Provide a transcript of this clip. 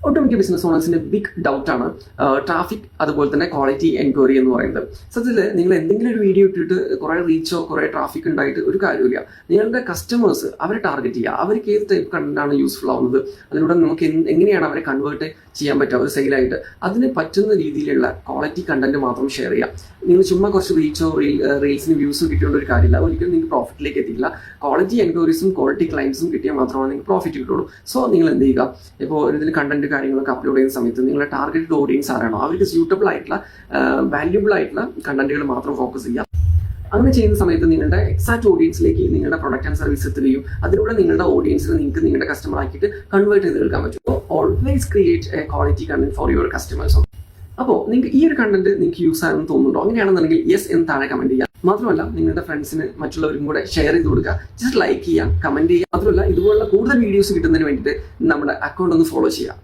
ഒട്ടുമിക്ക business ഓണേഴ്സിന്റെ big ഡൗട്ടാണ് traffic അതുപോലെ തന്നെ ക്വാളിറ്റി എൻക്വയറി എന്ന് പറയുന്നത്. സത്യത്തിൽ നിങ്ങൾ എന്തെങ്കിലും ഒരു വീഡിയോ ഇട്ടിട്ട് കുറെ റീച്ചോ കുറെ ട്രാഫിക് ഉണ്ടായിട്ട് ഒരു കാര്യമില്ല. നിങ്ങളുടെ കസ്റ്റമേഴ്സ് അവരെ ടാർഗറ്റ് ചെയ്യുക, അവർക്ക് ഏത് ടൈപ്പ് കണ്ടന്റാണ് യൂസ്ഫുൾ ആവുന്നത്, അതിലൂടെ നമുക്ക് എങ്ങനെയാണ് അവരെ കൺവേർട്ട് ചെയ്യാൻ പറ്റുക ഒരു സെയിലായിട്ട്, അതിന് പറ്റുന്ന രീതിയിലുള്ള ക്വാളിറ്റി കണ്ടന്റ് മാത്രം ഷെയർ ചെയ്യാം. നിങ്ങൾ ചുമ്മാ കുറച്ച് റീൽസിന് വ്യൂസും കിട്ടിയോണ്ട് ഒരു കാര്യമില്ല, ഒരിക്കലും നിങ്ങൾക്ക് പ്രോഫിറ്റിലേക്ക് എത്തിയില്ല. ക്വാളിറ്റി എൻക്വയറീസും ക്വാളിറ്റി ക്ലയൻസും കിട്ടിയാൽ മാത്രമാണ് നിങ്ങൾക്ക് പ്രോഫിറ്റ് കിട്ടുള്ളൂ. സോ നിങ്ങൾ എന്ത് ചെയ്യുക, ഇപ്പോൾ ഇതിൽ കണ്ടന്റ് കാര്യങ്ങളൊക്കെ അപ്ലോഡ് ചെയ്യുന്ന സമയത്ത് നിങ്ങളുടെ ടാർഗറ്റഡ് ഓഡിയൻസ് ആരാണോ അവർക്ക് സ്യൂട്ടബിൾ ആയിട്ടുള്ള വാല്യൂബിൾ ആയിട്ടുള്ള കണ്ടന്റുകൾ മാത്രം ഫോക്കസ് ചെയ്യുക. അങ്ങനെ ചെയ്യുന്ന സമയത്ത് നിങ്ങളുടെ എക്സാക്ട് ഓഡിയൻസിലേക്ക് നിങ്ങളുടെ പ്രൊഡക്റ്റ് ആൻഡ് സർവീസ് എത്തുകയും അതിലൂടെ നിങ്ങളുടെ ഓഡിയൻസിനെ നിങ്ങൾക്ക് നിങ്ങളുടെ കസ്റ്റമർ ആക്കിയിട്ട് കൺവേർട്ട് ചെയ്തെടുക്കാൻ പറ്റും. So always create A quality content for your customers. അപ്പോൾ നിങ്ങൾക്ക് ഈ ഒരു കണ്ടന്റ് നിങ്ങൾക്ക് യൂസ് ആണെന്ന് തോന്നുന്നുണ്ടോ? അങ്ങനെയാണെന്നുണ്ടെങ്കിൽ യെസ് എന്ന് താഴെ കമന്റ് ചെയ്യുക. മാത്രമല്ല നിങ്ങളുടെ ഫ്രണ്ട്സിന് മറ്റുള്ളവരും കൂടെ ഷെയർ ചെയ്ത് കൊടുക്കുക. ജസ്റ്റ് ലൈക്ക് ചെയ്യുക, കമന്റ് ചെയ്യുക. മാത്രമല്ല ഇതുപോലുള്ള കൂടുതൽ വീഡിയോസ് കിട്ടുന്നതിന് വേണ്ടിയിട്ട് നമ്മുടെ അക്കൗണ്ട് ഒന്ന് ഫോളോ ചെയ്യുക.